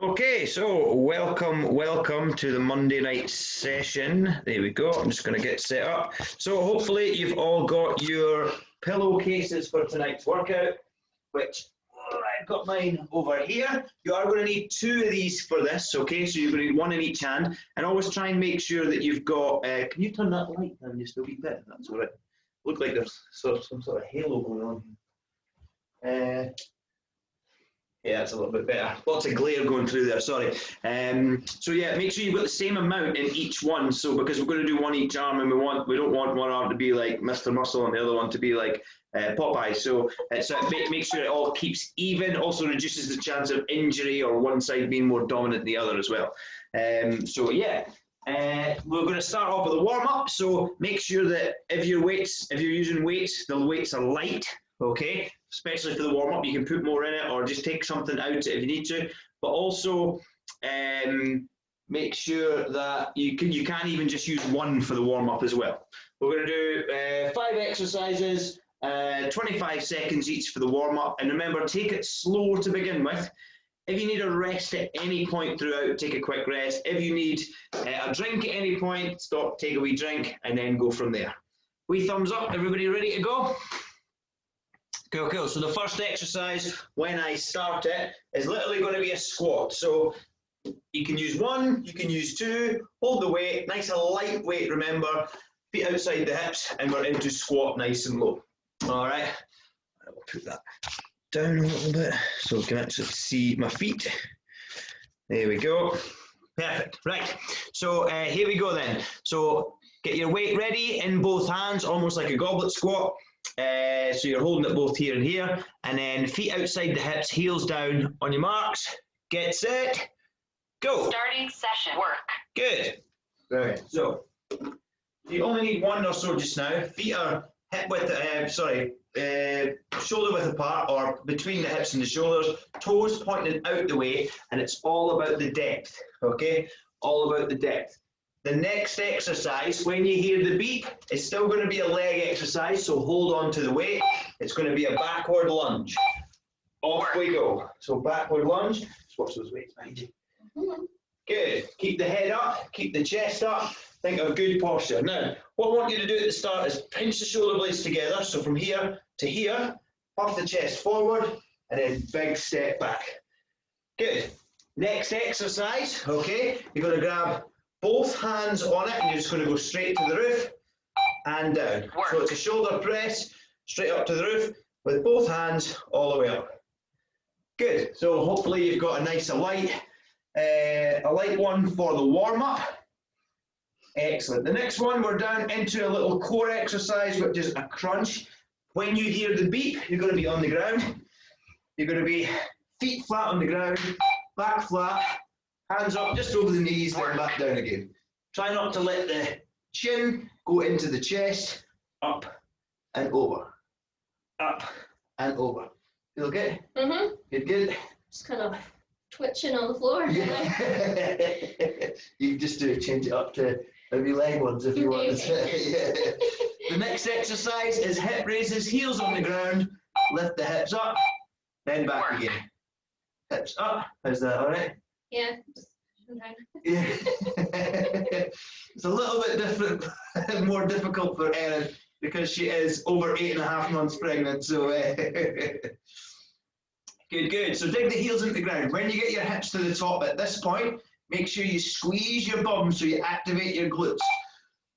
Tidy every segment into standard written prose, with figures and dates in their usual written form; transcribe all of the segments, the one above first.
Okay, so welcome to the Monday night session. There we go. I'm just going to get set up. So hopefully you've all got your pillowcases for tonight's workout, which I've got mine over here. You are going to need two of these for this, okay? So you're going to need one in each hand, and always try and make sure that you've got. Can you turn that light down just a wee bit? That's all right. Look like there's some sort of halo going on here. Yeah, it's a little bit better. Lots of glare going through there, sorry. So yeah, make sure you've got the same amount in each one. So because we're going to do one each arm, and we don't want one arm to be like Mr. Muscle and the other one to be like Popeye. So make sure it all keeps even. Also reduces the chance of injury or one side being more dominant than the other as well. So yeah. We're going to start off with a warm-up. So make sure that if you're using weights, the weights are light. Okay, especially for the warm-up, you can put more in it or just take something out if you need to. But also make sure that you can't even just use one for the warm-up as well. We're going to do 5 exercises, 25 seconds each for the warm-up. And remember, take it slow to begin with. If you need a rest at any point throughout, take a quick rest. If you need a drink at any point, stop, take a wee drink, and then go from there. Wee thumbs up, everybody ready to go? Cool. So the first exercise, when I start it, is literally going to be a squat. So you can use one, you can use two, hold the weight, nice and light weight, remember, feet outside the hips, and we're into squat nice and low. All right, I'll put that down a little bit so we can actually see my feet. There we go. Perfect. Right, so here we go then. So get your weight ready in both hands, almost like a goblet squat. So you're holding it both here and here, and then feet outside the hips, heels down. On your marks, get set, go. Starting session. Work. Good. Right. So you only need one or so just now. Feet are hip width, shoulder width apart, or between the hips and the shoulders. Toes pointing out the way, and it's all about the depth. Okay, all about the depth. The next exercise, when you hear the beep, it's still going to be a leg exercise, so hold on to the weight. It's going to be a backward lunge. Off we go. So backward lunge. Just watch those weights behind you. Good. Keep the head up, keep the chest up. Think of good posture. Now, what I want you to do at the start is pinch the shoulder blades together. So from here to here, puff the chest forward, and then big step back. Good. Next exercise, okay, you're going to grab both hands on it, and you're just going to go straight to the roof and down. So it's a shoulder press, straight up to the roof, with both hands all the way up. Good. So hopefully you've got a nice, a light one for the warm-up. Excellent. The next one, we're down into a little core exercise, which is a crunch. When you hear the beep, you're going to be on the ground. You're going to be feet flat on the ground, back flat, hands up just over the knees, then back down again. Try not to let the chin go into the chest. Up and over. Up and over. Feel good? Mm-hmm. Good. Just kind of twitching on the floor. Yeah. You can just change it up to maybe leg ones if you want. Yeah. The next exercise is hip raises, heels on the ground. Lift the hips up, then back again. Hips up. How's that? All right? Yeah, sometimes. Yeah. It's a little bit different, more difficult for Erin because she is over 8.5 months pregnant. So good. So dig the heels into the ground. When you get your hips to the top at this point, make sure you squeeze your bum so you activate your glutes.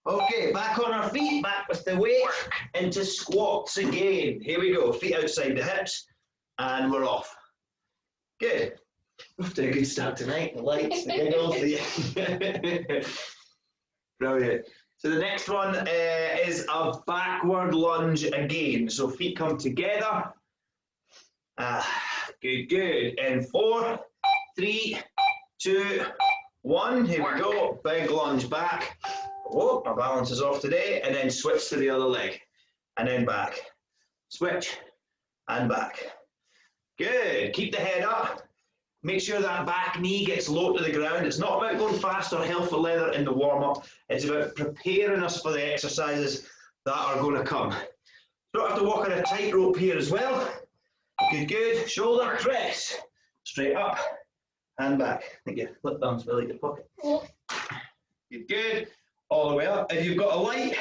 Okay, back on our feet, back with the weight into squats again. Here we go. Feet outside the hips, and we're off. Good. Off to a good start tonight. The lights, the giggles. Brilliant. So the next one is a backward lunge again. So feet come together. Good. And 4, 3, 2, 1. Here we go. Big lunge back. Oh, our balance is off today. And then switch to the other leg. And then back. Switch and back. Good. Keep the head up. Make sure that back knee gets low to the ground. It's not about going fast or hell for leather in the warm-up. It's about preparing us for the exercises that are going to come. Don't have to walk on a tightrope here as well. Good. Shoulder press. Straight up and back. I think your lip balm's really your pocket. Oh, Good, good. All the way up. If you've got a light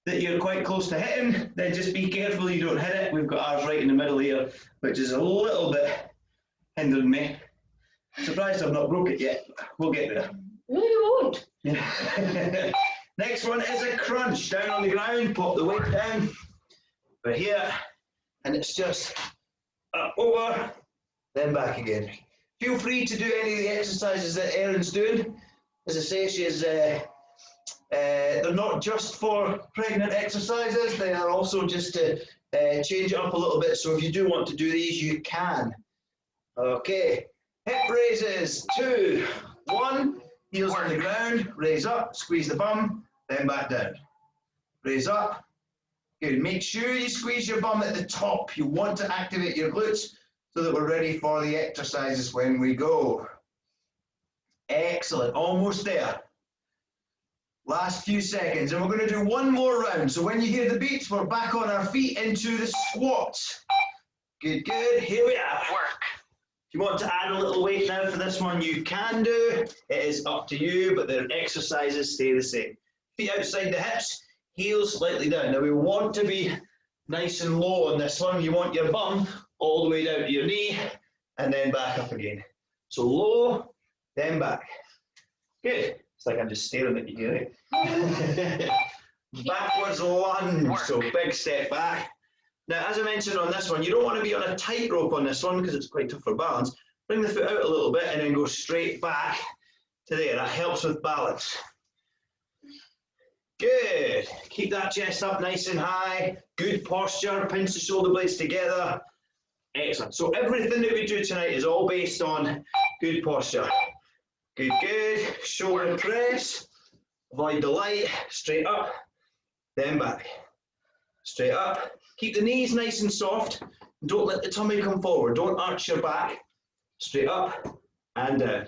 that you're quite close to hitting, then just be careful you don't hit it. We've got ours right in the middle here, which is a little bit hindering me. Surprised I've not broke it yet. We'll get there. no, you won't. Next one is a crunch. Down on the ground, pop the weight down. We're here, and it's just up, over, then back again. Feel free to do any of the exercises that Erin's doing. As I say, they're not just for pregnant exercises, they are also just to change it up a little bit. So if you do want to do these, you can. Okay, hip raises, 2, 1, heels on the ground, raise up, squeeze the bum, then back down. Raise up, good. Make sure you squeeze your bum at the top. You want to activate your glutes so that we're ready for the exercises when we go. Excellent, almost there. Last few seconds, and we're going to do one more round. So when you hear the beats, we're back on our feet into the squats. Good, good. Here we are. Work. If you want to add a little weight now for this one, you can do. It is up to you, but the exercises stay the same. Feet outside the hips, heels slightly down. Now we want to be nice and low on this one. You want your bum all the way down to your knee, and then back up again. So low, then back. Good. It's like I'm just staring at you here. Right? Backwards lunge, so big step back. Now, as I mentioned on this one, you don't want to be on a tightrope on this one because it's quite tough for balance. Bring the foot out a little bit and then go straight back to there. That helps with balance. Good. Keep that chest up nice and high. Good posture. Pinch the shoulder blades together. Excellent. So everything that we do tonight is all based on good posture. Good, good. Shoulder press. Avoid the light. Straight up, then back. Straight up. Keep the knees nice and soft. Don't let the tummy come forward. Don't arch your back. Straight up and down.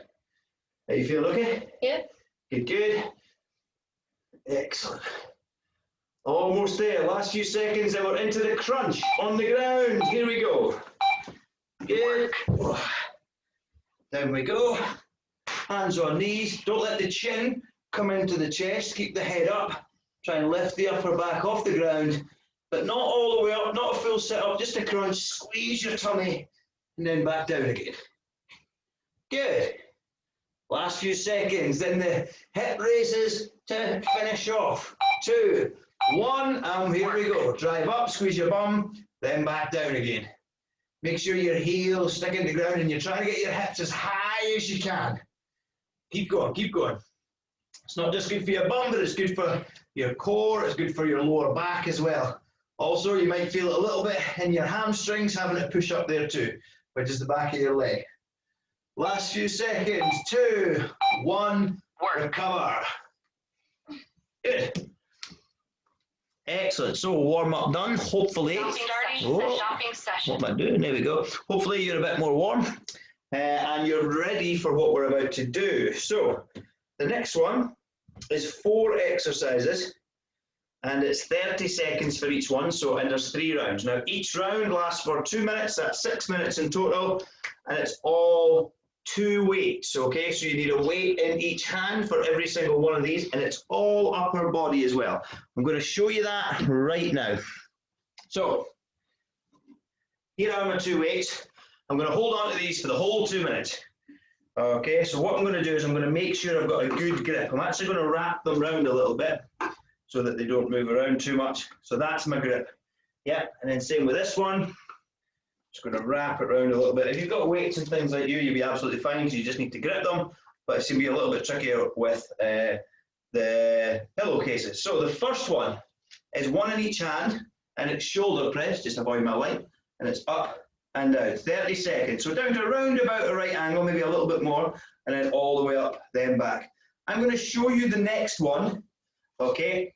How you feel, okay? Yep. Good, good. Excellent. Almost there. Last few seconds and we're into the crunch on the ground. Here we go. Good. Down we go. Hands on knees. Don't let the chin come into the chest. Keep the head up. Try and lift the upper back off the ground, but not all the way up, not a full sit up, just a crunch. Squeeze your tummy and then back down again. Good. Last few seconds. Then the hip raises to finish off. 2, 1, and here we go. Drive up, squeeze your bum, then back down again. Make sure your heels stick in the ground and you're trying to get your hips as high as you can. Keep going, keep going. It's not just good for your bum, but it's good for your core, it's good for your lower back as well. Also, you might feel it a little bit in your hamstrings, having to push up there too, which is the back of your leg. Last few seconds, 2, 1, recover. Good. Excellent, so warm up done, hopefully. Starting the shopping session. What am I doing? There we go. Hopefully you're a bit more warm and you're ready for what we're about to do. So the next one is 4 exercises and it's 30 seconds for each one, so and there's 3 rounds. Now each round lasts for 2 minutes, that's 6 minutes in total, and it's all 2 weights, okay? So you need a weight in each hand for every single one of these, and it's all upper body as well. I'm going to show you that right now. So here are my 2 weights. I'm going to hold on to these for the whole 2 minutes. Okay, so what I'm going to do is I'm going to make sure I've got a good grip. I'm actually going to wrap them around a little bit so that they don't move around too much. So that's my grip. Yeah, and then same with this one. Just going to wrap it around a little bit. If you've got weights and things like you'll be absolutely fine, so you just need to grip them, but it's going to be a little bit trickier with the pillowcases. So the first one is 1 in each hand, and it's shoulder press, just avoid my light, and it's up and down, 30 seconds. So down to around about a right angle, maybe a little bit more, and then all the way up, then back. I'm going to show you the next one, okay,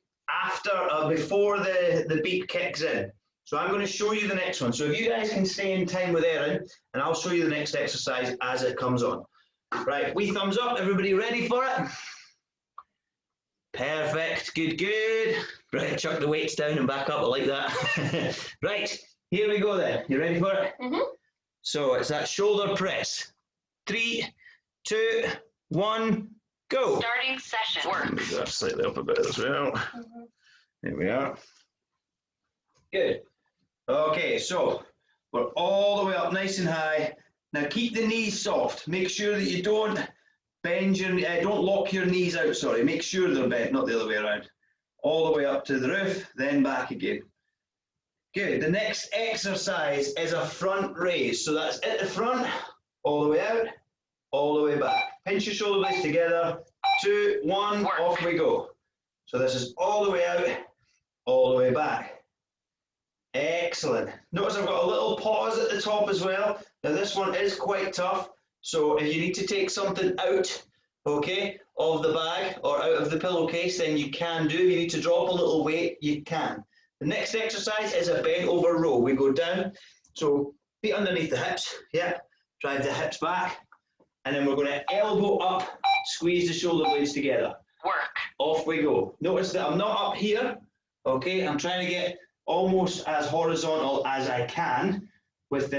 before the beat kicks in. So I'm going to show you the next one. So if you guys can stay in time with Erin, and I'll show you the next exercise as it comes on. Right, wee thumbs up, everybody ready for it? Perfect, good, good. Right, chuck the weights down and back up, I like that. Right, here we go then. You ready for it? Mm-hmm. So it's that shoulder press. 3, 2, 1, go. Starting session. Work. Move that slightly up a bit as well. There we are. Good. Okay, so we're all the way up nice and high. Now keep the knees soft. Make sure that you don't bend your, don't lock your knees out, sorry. Make sure they're bent, not the other way around. All the way up to the roof, then back again. Good. The next exercise is a front raise. So that's at the front, all the way out, all the way back. Pinch your shoulder blades together. 2, 1, Work. off we go. So this is all the way out, all the way back. Excellent. Notice I've got a little pause at the top as well. Now this one is quite tough. So if you need to take something out, okay, of the bag or out of the pillowcase, then you can do. If you need to drop a little weight, you can. The next exercise is a bent over row. We go down, so feet underneath the hips, yeah, drive the hips back, and then we're going to elbow up, squeeze the shoulder blades together. Work. Off we go. Notice that I'm not up here, okay, I'm trying to get almost as horizontal as I can with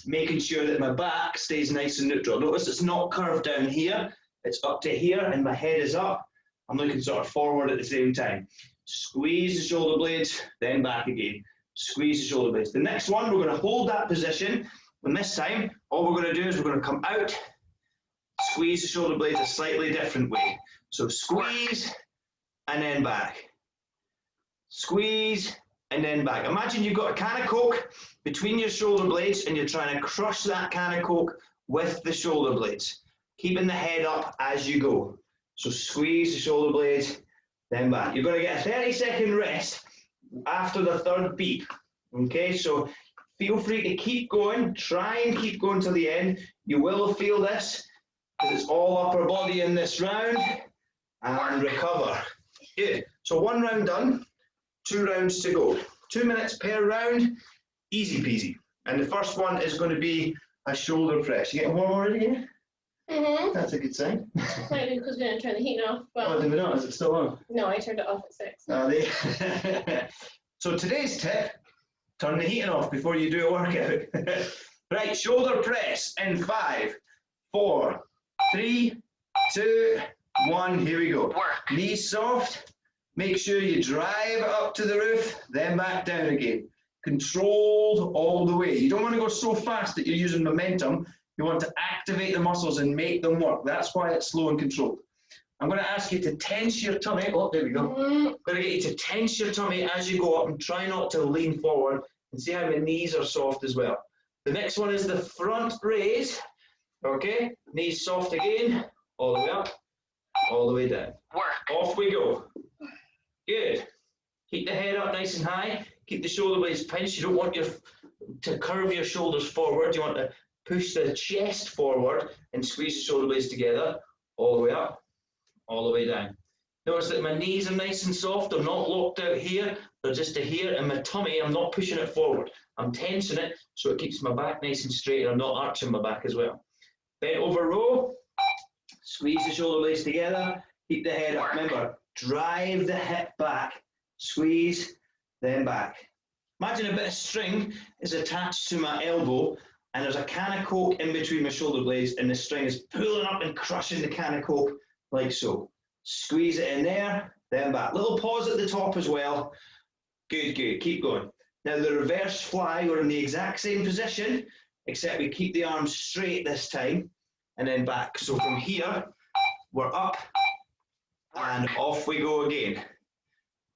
making sure that my back stays nice and neutral. Notice it's not curved down here, it's up to here, and my head is up. I'm looking sort of forward at the same time. Squeeze the shoulder blades, then back again. Squeeze the shoulder blades. The next one, we're going to hold that position, and this time, all we're going to do is we're going to come out, squeeze the shoulder blades a slightly different way. So squeeze, and then back. Squeeze, and then back. Imagine you've got a can of Coke between your shoulder blades, and you're trying to crush that can of Coke with the shoulder blades, keeping the head up as you go. So squeeze the shoulder blades, then back. You're going to get a 30-second rest after the third beep. Okay, so feel free to keep going. Try and keep going till the end. You will feel this because it's all upper body in this round. And recover. Good. So 1 round done, 2 rounds to go. 2 minutes per round, easy peasy. And the first one is going to be a shoulder press. You getting warm already? That's a good sign. Might be because we didn't turn the heat off. But Oh, did we not? Is it still on? no, I turned it off at 6. So today's tip, turn the heating off before you do a workout. Right, shoulder press in 5, 4, 3, 2, 1, here we go. Work. Knees soft, make sure you drive it up to the roof, then back down again. Controlled all the way. You don't want to go so fast that you're using momentum. You want to activate the muscles and make them work. That's why it's slow and controlled. I'm going to ask you to tense your tummy. Oh, there we go. I'm going to get you to tense your tummy as you go up and try not to lean forward, and see how my knees are soft as well. The next one is the front raise. Okay, knees soft again, all the way up, all the way down. Work. Off we go. Good. Keep the head up nice and high. Keep the shoulder blades pinched. You don't want to curve your shoulders forward. You want to push the chest forward and squeeze the shoulder blades together, all the way up, all the way down. Notice that my knees are nice and soft. They're not locked out here. They're just to here. And my tummy, I'm not pushing it forward. I'm tensing it so it keeps my back nice and straight, and I'm not arching my back as well. Bent over row. Squeeze the shoulder blades together. Keep the head up. Remember, drive the hip back. Squeeze, then back. Imagine a bit of string is attached to my elbow, and there's a can of Coke in between my shoulder blades, and the string is pulling up and crushing the can of Coke like so. Squeeze it in there, then back. Little pause at the top as well. Good, good. Keep going. Now the reverse fly, we're in the exact same position, except we keep the arms straight this time, and then back. So from here, we're up, and off we go again.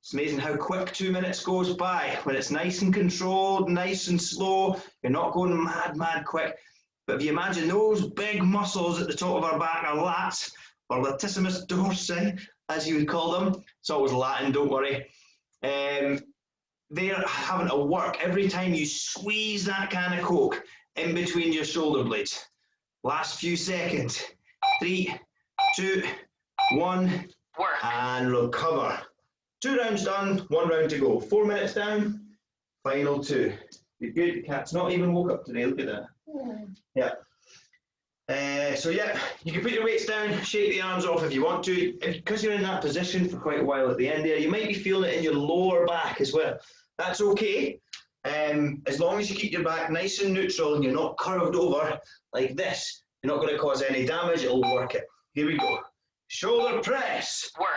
It's amazing how quick 2 minutes goes by when it's nice and controlled, nice and slow. You're not going mad quick. But if you imagine those big muscles at the top of our back, our lats, or latissimus dorsi, as you would call them. It's always Latin, don't worry. They're having to work every time you squeeze that can of Coke in between your shoulder blades. Last few seconds. 3, 2, 1, Work. and recover. 2 rounds done, 1 round to go. 4 minutes down, final 2. You're good, the cat's not even woke up today, look at that. Yeah. So yeah, you can put your weights down, shake the arms off if you want to. Because you're in that position for quite a while at the end there, you might be feeling it in your lower back as well. That's okay, as long as you keep your back nice and neutral and you're not curved over like this. You're not going to cause any damage, it'll work it. Here we go. Shoulder press. Work.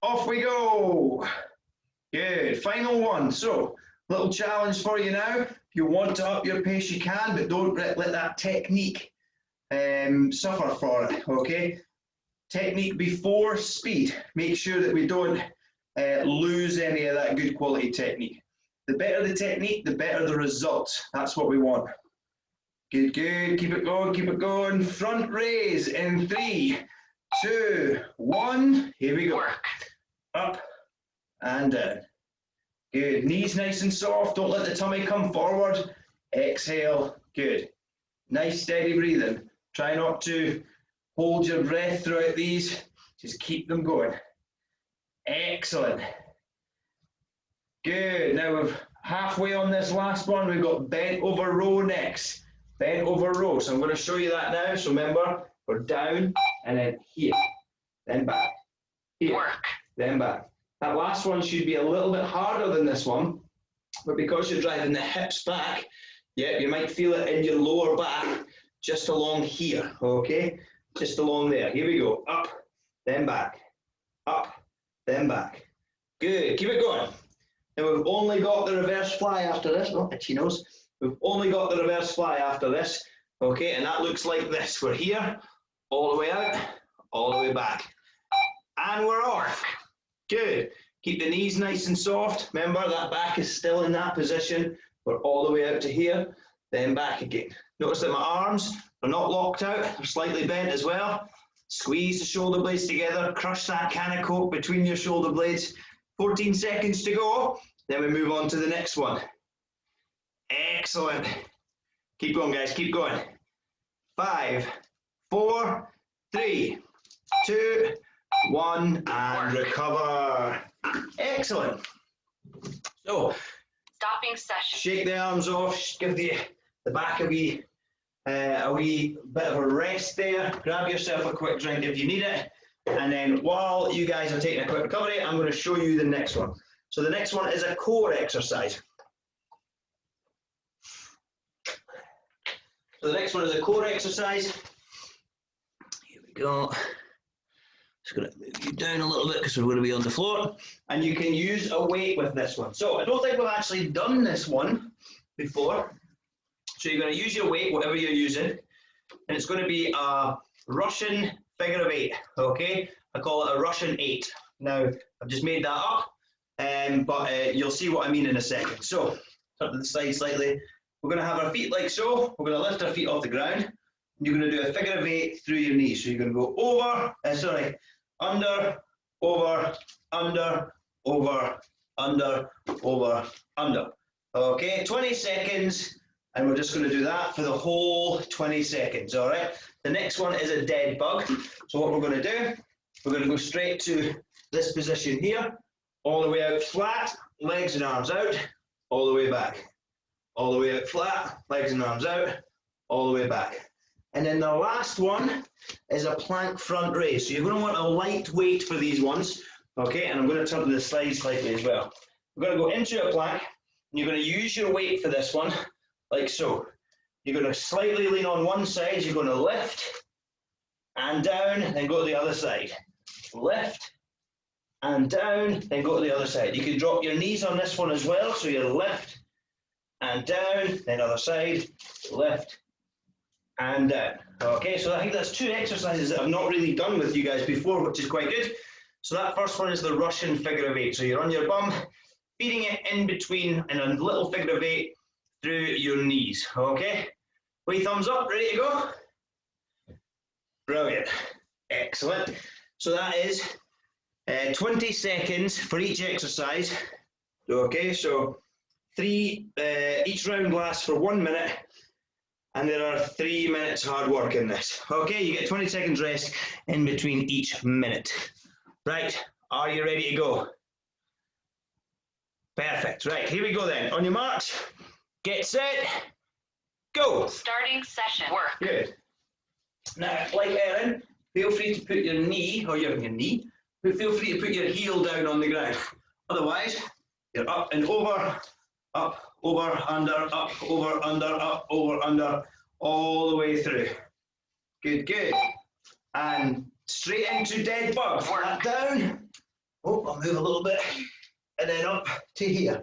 Off we go. Good. Final one. So, little challenge for you now. If you want to up your pace, you can, but don't let that technique suffer for it, okay? Technique before speed. Make sure that we don't lose any of that good quality technique. The better the technique, the better the results. That's what we want. Good, good. Keep it going, keep it going. Front raise in 3, 2, 1. Here we go. Work. Up and down. Good. Knees nice and soft. Don't let the tummy come forward. Exhale. Good. Nice steady breathing. Try not to hold your breath throughout these. Just keep them going. Excellent. Good. Now we're halfway on this last one. We've got bent over row next. Bent over row. So I'm going to show you that now. So remember, we're down and then here, then back. Here, Work. then back. That last one should be a little bit harder than this one, but because you're driving the hips back, yeah, you might feel it in your lower back, just along here, okay? Just along there. Here we go. Up, then back. Up, then back. Good. Keep it going. And we've only got the reverse fly after this. Oh, itchy nose. We've only got the reverse fly after this, okay? And that looks like this. We're here, all the way out, all the way back. And we're off. Good. Keep the knees nice and soft. Remember, that back is still in that position. We're all the way out to here, then back again. Notice that my arms are not locked out. They're slightly bent as well. Squeeze the shoulder blades together. Crush that can of Coke between your shoulder blades. 14 seconds to go. Then we move on to the next one. Excellent. Keep going, guys. Keep going. 5, 4, 3, 2, 1, and recover. Excellent. So, Stopping session. shake the arms off, give the back a wee bit of a rest there. Grab yourself a quick drink if you need it. And then while you guys are taking a quick recovery, I'm going to show you the next one. So the next one is a core exercise. So the next one is a core exercise. Here we go. Just going to move you down a little bit because we're going to be on the floor. And you can use a weight with this one. So I don't think we've actually done this one before. So you're going to use your weight, whatever you're using. And it's going to be a Russian figure of 8, okay? I call it a Russian 8. Now, I've just made that up, but you'll see what I mean in a second. So, turn to the side slightly. We're going to have our feet like so. We're going to lift our feet off the ground. And you're going to do a figure of 8 through your knees. So you're going to go over, under, over, under, over, under, over, under. Okay, 20 seconds, and we're just going to do that for the whole 20 seconds, all right? The next one is a dead bug. So what we're going to do, we're going to go straight to this position here, all the way out flat, legs and arms out, all the way back. All the way out flat, legs and arms out, all the way back. And then the last one is a plank front raise. So you're going to want a light weight for these ones, okay? And I'm going to turn to the side slightly as well. We're going to go into a plank, and you're going to use your weight for this one, like so. You're going to slightly lean on one side, you're going to lift, and down, then go to the other side. Lift, and down, then go to the other side. You can drop your knees on this one as well, so you lift, and down, then other side, lift, and down. Okay, so I think that's 2 exercises that I've not really done with you guys before, which is quite good. So that first one is the Russian figure of 8. So you're on your bum, feeding it in between in a little figure of 8 through your knees. Okay, wee thumbs up, ready to go? Brilliant, excellent. So that is 20 seconds for each exercise. Okay, so each round lasts for 1 minute, and there are 3 minutes hard work in this. Okay, you get 20 seconds rest in between each minute. Right, are you ready to go? Perfect, right, here we go then. On your marks, get set, go. Starting session. Work. Good. Now, like Erin, feel free to put your knee, or your knee, but feel free to put your heel down on the ground. Otherwise, you're up and over, under, up, over, under, all the way through. Good, good. And straight into dead bug. Flat down. Oh, I'll move a little bit. And then up to here.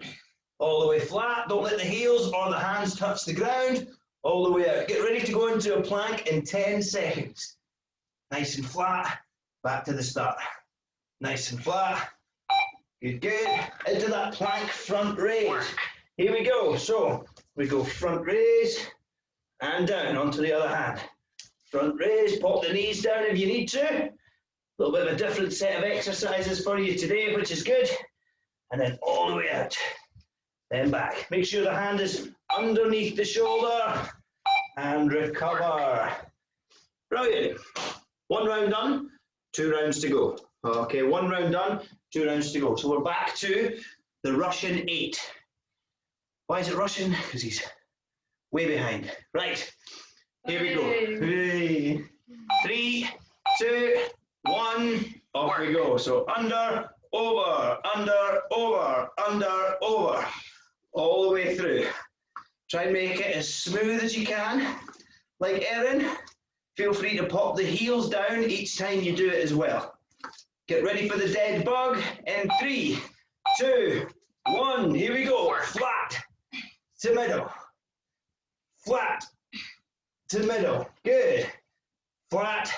All the way flat. Don't let the heels or the hands touch the ground. All the way out. Get ready to go into a plank in 10 seconds. Nice and flat. Back to the start. Nice and flat. Good, good. Into that plank front raise. Here we go. So we go front raise and down onto the other hand. Front raise, pop the knees down if you need to. A little bit of a different set of exercises for you today, which is good. And then all the way out. Then back. Make sure the hand is underneath the shoulder and recover. Brilliant. 1 round done, 2 rounds to go. Okay, 1 round done, 2 rounds to go. So we're back to the Russian 8. Why is it Russian? Because he's way behind. Right, here we go. 3, 2, 1, off we go. So under, over, under, over, under, over. All the way through. Try and make it as smooth as you can. Like Erin, feel free to pop the heels down each time you do it as well. Get ready for the dead bug in 3, 2, 1. Here we go. Flat to middle. Flat to middle. Good. Flat,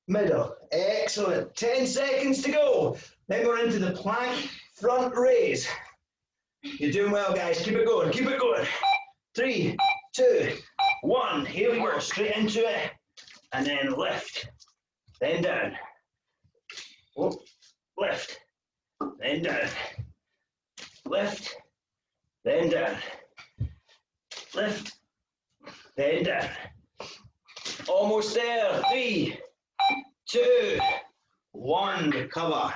middle. Excellent. 10 seconds to go. Then we're into the plank front raise. You're doing well, guys. Keep it going. Keep it going. 3, 2, 1. Here we go. Straight into it. And then lift. Then down. Oh, lift. Then down. Lift. Then down. Lift. Then down. Almost there. 3, 2, 1. Recover.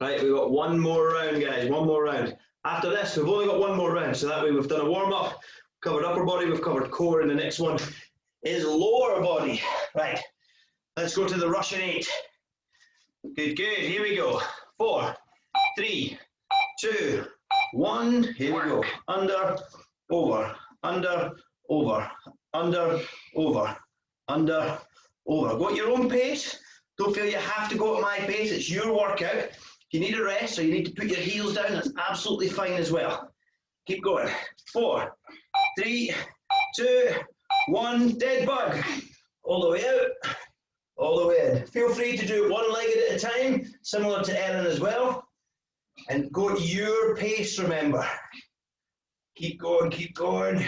Right, we've got 1 more round, guys. 1 more round. After this, we've only got 1 more round, so that way we've done a warm-up, covered upper body, we've covered core, and the next one is lower body. Right, let's go to the Russian 8. Good, good, here we go. 4, 3, 2, 1, here we go. Under, over, under, over, under, over, under, over. Go at your own pace. Don't feel you have to go at my pace, it's your workout. If you need a rest or you need to put your heels down, that's absolutely fine as well. Keep going. 4, 3, 2, 1, dead bug. All the way out, all the way in. Feel free to do it one-legged at a time, similar to Erin as well. And go at your pace, remember. Keep going, keep going.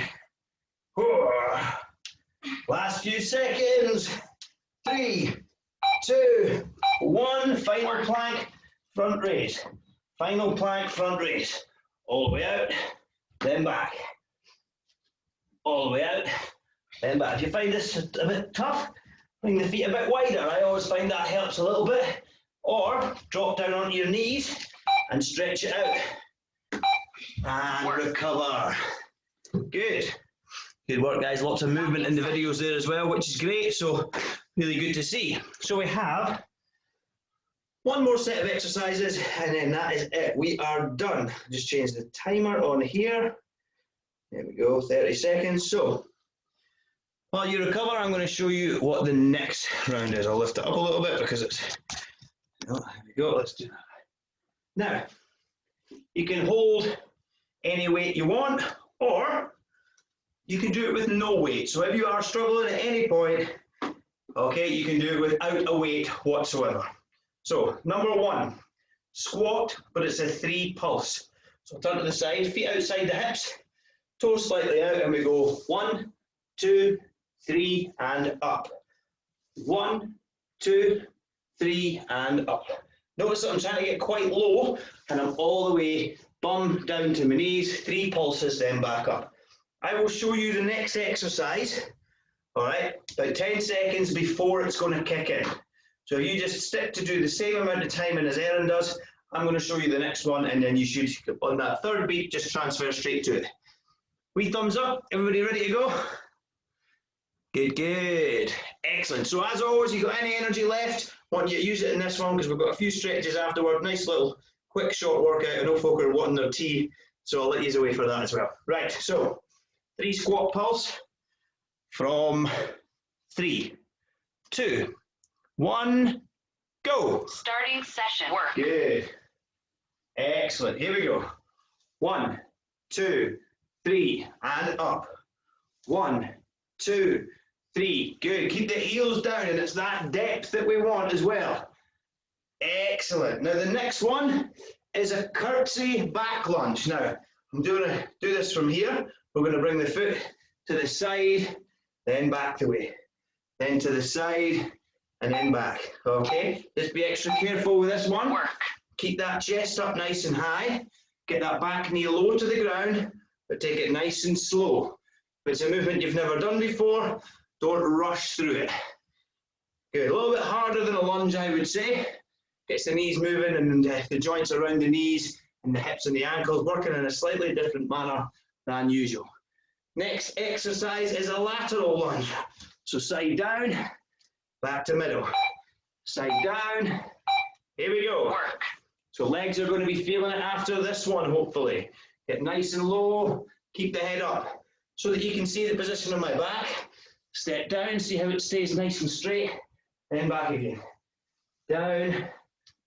Last few seconds. 3, 2, 1, final plank. Front raise. Final plank, front raise. All the way out, then back. All the way out, then back. If you find this a bit tough, bring the feet a bit wider. I always find that helps a little bit. Or drop down onto your knees and stretch it out. And recover. Good. Good work, guys. Lots of movement in the videos there as well, which is great. So really good to see. So we have 1 more set of exercises, and then that is it. We are done. Just change the timer on here. There we go, 30 seconds. So, while you recover, I'm going to show you what the next round is. I'll lift it up a little bit because it's... Oh, there we go, let's do that. Now, you can hold any weight you want, or you can do it with no weight. So if you are struggling at any point, okay, you can do it without a weight whatsoever. So, number 1, squat, but it's a 3 pulse. So turn to the side, feet outside the hips, toes slightly out, and we go 1, 2, 3, and up. 1, 2, 3, and up. Notice that I'm trying to get quite low, and I'm all the way bum down to my knees, 3 pulses, then back up. I will show you the next exercise, all right, about 10 seconds before it's going to kick in. So you just stick to do the same amount of timing as Erin does. I'm going to show you the next one, and then you should, on that 3rd beat, just transfer straight to it. Wee thumbs up. Everybody ready to go? Good, good. Excellent. So as always, you got any energy left, want you to use it in this one because we've got a few stretches afterward. Nice little quick short workout. I know folk are wanting their tea, so I'll let you away for that as well. Right, so 3 squat pulse from 3, 2, 1, go. Starting session. Work. Good. Excellent. Here we go. 1, 2, 3, and up. 1, 2, 3. Good. Keep the heels down, and it's that depth that we want as well. Excellent. Now the next one is a curtsy back lunge. Now I'm going to do this from here. We're going to bring the foot to the side, then back the way, then to the side, and then back. Okay. Just be extra careful with this one. Work. Keep that chest up nice and high. Get that back knee low to the ground, but take it nice and slow. If it's a movement you've never done before, don't rush through it. Good. A little bit harder than a lunge, I would say. Gets the knees moving and the joints around the knees and the hips and the ankles working in a slightly different manner than usual. Next exercise is a lateral lunge. So side down, back to middle. Side down. Here we go. Work. So legs are going to be feeling it after this one, hopefully. Get nice and low, keep the head up so that you can see the position of my back. Step down, see how it stays nice and straight, then back again. Down,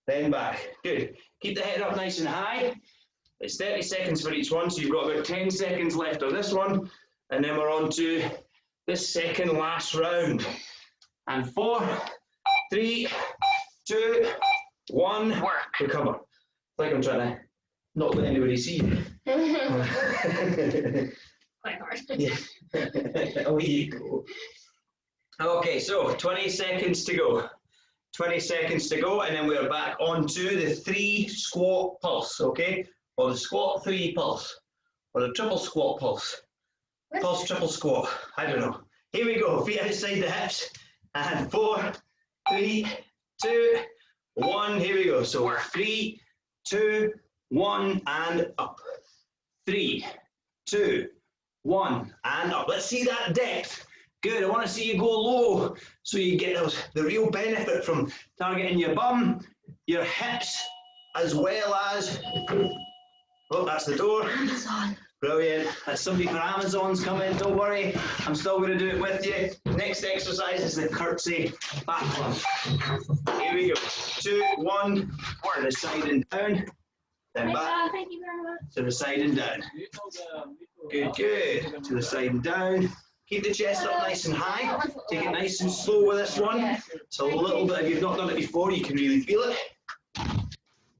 then back. Good. Keep the head up nice and high. It's 30 seconds for each one, so you've got about 10 seconds left on this one, and then we're on to this second last round. And 4, 3, 2, 1, Work. recover. It's like I'm trying to not let anybody see you. Quite hard. Yeah. Away you go. Okay, so 20 seconds to go. 20 seconds to go, and then we're back onto the 3 squat pulse, okay? Or the squat 3 pulse, or the triple squat pulse. Pulse triple squat, I don't know. Here we go, feet outside the hips, and 4, 3, 2, 1, here we go. So 3, 2, 1, and up. 3, 2, 1, and up. Let's see that depth. Good, I want to see you go low so you get the real benefit from targeting your bum, your hips, as well as, oh, that's the door. Amazon. Brilliant. That's somebody for Amazon's coming, don't worry. I'm still going to do it with you. Next exercise is the curtsy back lunge. Here we go. 2, 1, to the side and down. Then back Thank you very much. to the side and down. Good, good. To the side and down. Keep the chest up nice and high. Take it nice and slow with this one. It's a little bit, if you've not done it before, you can really feel it.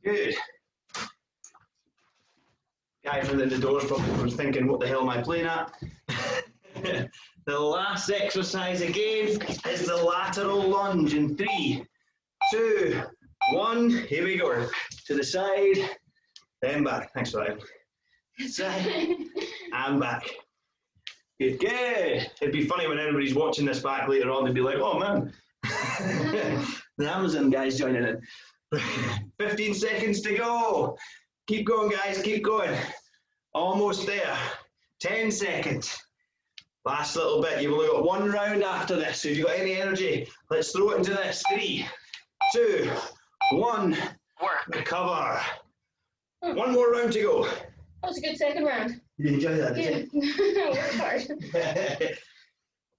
Good. Guy from the doors probably was thinking, what the hell am I playing at? The last exercise again is the lateral lunge in 3, 2, 1. Here we go. To the side, then back. Thanks for that. Side and back. Good, good. It'd be funny when everybody's watching this back later on, they'd be like, oh man, the Amazon guy's joining in. 15 seconds to go. Keep going, guys, keep going. Almost there. 10 seconds. Last little bit. You've only got 1 round after this, so if you've got any energy, let's throw it into this. 3, 2, 1. Work. Recover. 1 more round to go. That was a good second round. You enjoy that, did Yeah. you? Worked hard.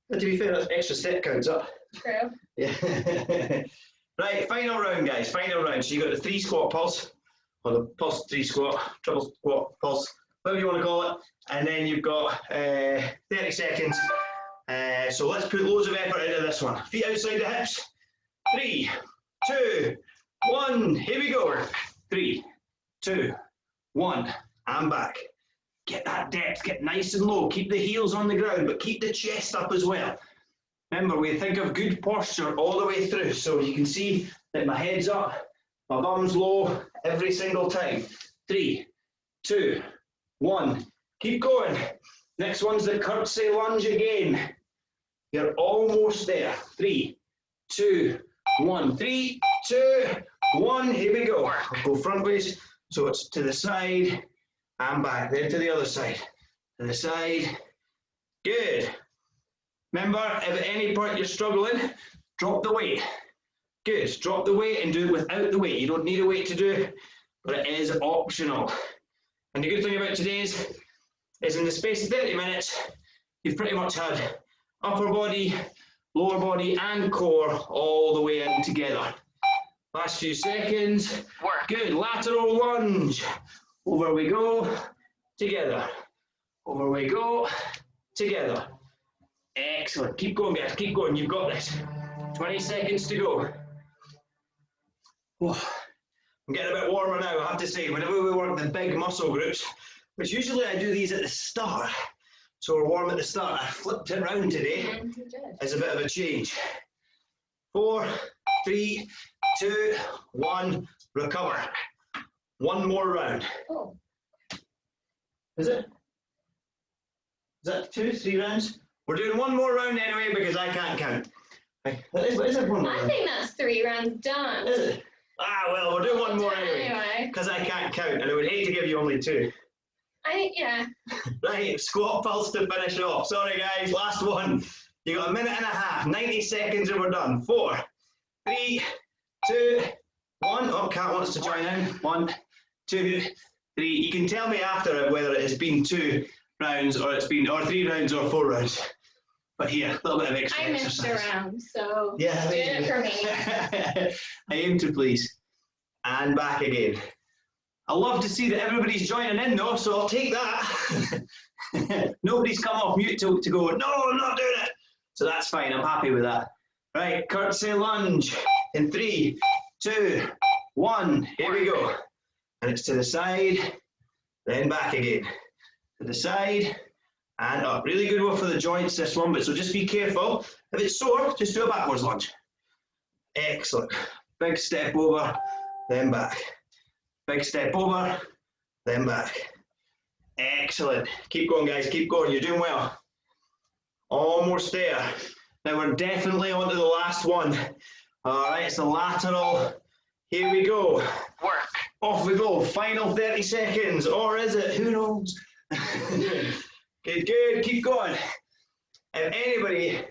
But to be fair, that extra step counts up. True. Yeah. Right, final round, guys. Final round. So you got the 3 squat pulse, or the pulse 3 squat, triple squat pulse, whatever you want to call it. And then you've got 30 seconds. So let's put loads of effort into this one. Feet outside the hips. 3, 2, 1. Here we go. 3, 2, 1. And back. Get that depth. Get nice and low. Keep the heels on the ground, but keep the chest up as well. Remember, we think of good posture all the way through. So you can see that my head's up, my bum's low every single time. 3, 2, 1. Keep going. Next one's the curtsy lunge again. You're almost there. 3, 2, 1. 3, 2, 1. Here we go. I'll go front ways. So it's to the side and back. Then to the other side. To the side. Good. Remember, if at any point you're struggling, drop the weight. Good. Drop the weight and do it without the weight. You don't need a weight to do it, but it is optional. And the good thing about today's is in the space of 30 minutes, you've pretty much had upper body, lower body and core all the way in together. Last few seconds. Work. Good, lateral lunge. Over we go, together. Over we go, together. Excellent, keep going guys, keep going, you've got this. 20 seconds to go. Whoa. I'm getting a bit warmer now, I have to say. Whenever we work the big muscle groups, which usually I do these at the start, so we're warm at the start. I flipped it around today. It's a bit of a change. 4, 3, 2, 1, recover. One more round. Oh. Is it? Is that 2, 3 rounds? We're doing one more round anyway because I can't count. Is it one more I round? think that's 3 rounds done. Is it? Ah, well, we'll do one more anyway. Because I can't count and I would hate to give you only 2. Yeah. Right, squat pulse to finish off. Sorry guys, last one. You got a minute and a half, 90 seconds and we're done. 4, 3, 2, 1. Oh, Kat wants to join in. 1, 2, 3. You can tell me after whether it has been 2 rounds or it's been 3 rounds or 4 rounds. But here, a little bit of extra I missed a exercise. round, so Yeah, doing it for me. I aim to please. And back again. I love to see that everybody's joining in though, so I'll take that. Nobody's come off mute to go, no, I'm not doing it. So that's fine, I'm happy with that. Right, curtsy lunge in 3, 2, 1. Here we go. And it's to the side, then back again. To the side, and up. Really good one for the joints, this one, but so just be careful. If it's sore, just do a backwards lunge. Excellent. Big step over, then back. Big step over, then back. Excellent. Keep going, guys, keep going. You're doing well. Almost there. Now we're definitely on to the last one. All right, it's the lateral. Here we go. Work. Off we go. Final 30 seconds, or is it? Who knows? Good, good. Keep going. If anybody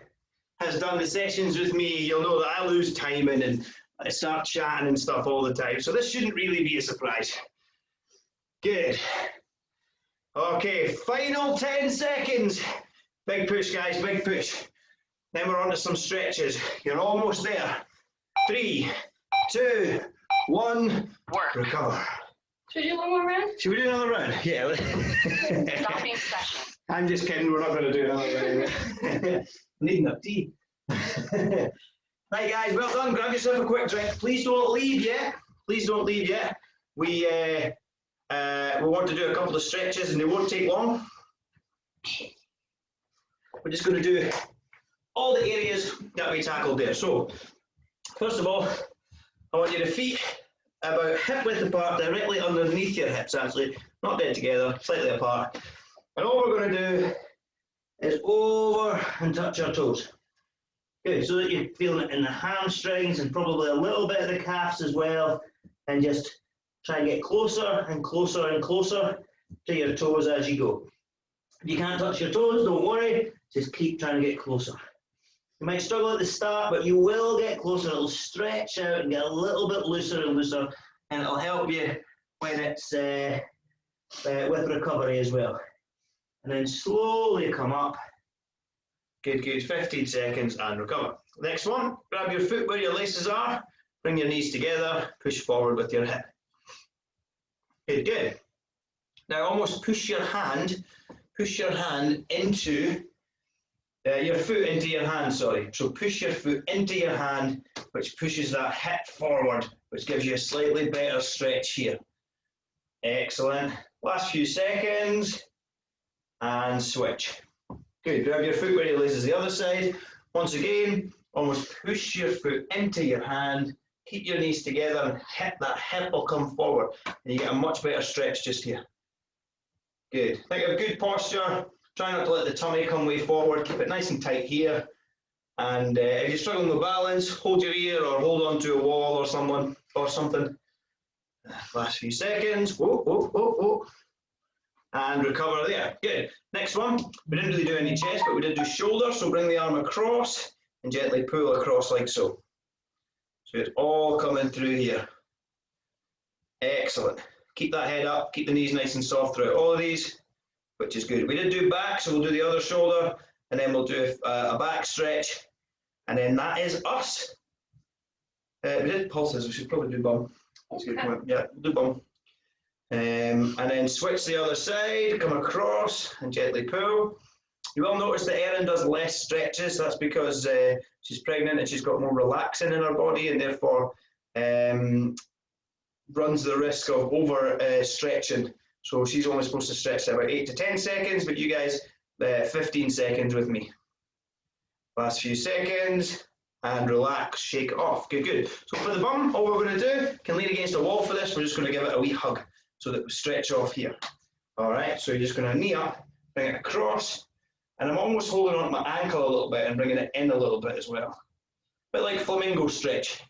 has done the sessions with me, you'll know that I lose timing and I start chatting and stuff all the time. So this shouldn't really be a surprise. Good. Okay, final 10 seconds. Big push, guys, big push. Then we're on to some stretches. You're almost there. 3, 2, 1. Work. Recover. Should we do one more round? Should we do another round? Yeah. Stopping session. I'm just kidding, we're not going to do another round. Needing a tea. Right guys, well done. Grab yourself a quick drink. Please don't leave yet. Please don't leave yet. We want to do a couple of stretches and they won't take long. We're just going to do all the areas that we tackled there. So, first of all, I want your feet about hip width apart, directly underneath your hips actually, not dead together, slightly apart. And all we're going to do is over and touch our toes. Good, so that you're feeling it in the hamstrings and probably a little bit of the calves as well. And just try and get closer and closer and closer to your toes as you go. If you can't touch your toes, don't worry, just keep trying to get closer. You might struggle at the start, but you will get closer. It'll stretch out and get a little bit looser and looser, and it'll help you when it's with recovery as well. And then slowly come up. Good, good. 15 seconds and recover. Next one, grab your foot where your laces are, bring your knees together, push forward with your hip. Good, good. Now almost push your hand into your foot into your hand, sorry. So push your foot into your hand, which pushes that hip forward, which gives you a slightly better stretch here. Excellent. Last few seconds, and switch. Good, grab your foot where your laces the other side. Once again, almost push your foot into your hand, keep your knees together, and that hip will come forward, and you get a much better stretch just here. Good. Think of good posture. Try not to let the tummy come way forward. Keep it nice and tight here. And if you're struggling with balance, hold your ear or hold on to a wall or something. Last few seconds. Whoa, whoa, whoa, whoa. And recover there. Good. Next one. We didn't really do any chest, but we did do shoulder. So bring the arm across and gently pull across like so. So it's all coming through here. Excellent. Keep that head up. Keep the knees nice and soft throughout all of these, which is good. We did do back, so we'll do the other shoulder, and then we'll do a back stretch, And then that is us. We did pulses, we should probably do bum. That's a good point. Yeah, do bum. And then switch the other side, come across and gently pull. You will notice that Erin does less stretches. That's because she's pregnant and she's got more relaxin in her body, and therefore runs the risk of over stretching. So she's only supposed to stretch about 8 to 10 seconds, but you guys, 15 seconds with me. Last few seconds, and relax, shake it off. Good, good. So for the bum, all we're going to do, can lean against a wall for this, we're just going to give it a wee hug so that we stretch off here. All right, so you're just going to knee up, bring it across, and I'm almost holding on to my ankle a little bit and bringing it in a little bit as well. A bit like flamingo stretch.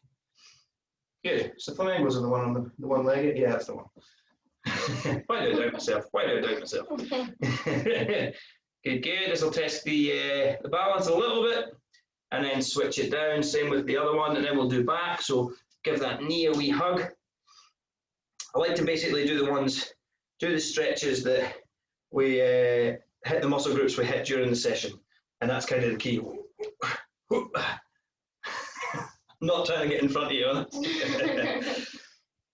Good. So flamingos are the one on the one legged. Yeah, that's the one. Why do I doubt myself? Why do I doubt myself? Good, good. This will test the balance a little bit, and then switch it down. Same with the other one, and then we'll do back. So give that knee a wee hug. I like to basically do the stretches that we hit the muscle groups we hit during the session, and that's kind of the key. I'm not trying to get in front of you.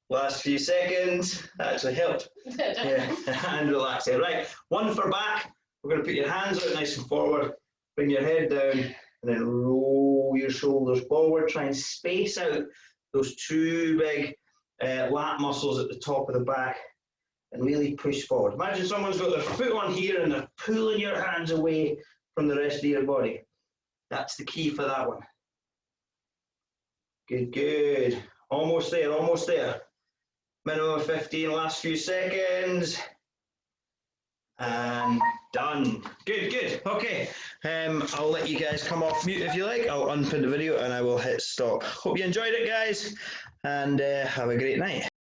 Last few seconds, that actually helped. Yeah, and relax it. Right, one for back. We're going to put your hands out nice and forward, bring your head down, and then roll your shoulders forward. Try and space out those two big lat muscles at the top of the back and really push forward. Imagine someone's got their foot on here and they're pulling your hands away from the rest of your body. That's the key for that one. Good, good. Almost there, almost there. Minimum of 15, last few seconds. And done. Good, good. Okay. I'll let you guys come off mute if you like. I'll unpin the video and I will hit stop. Hope you enjoyed it, guys, and have a great night.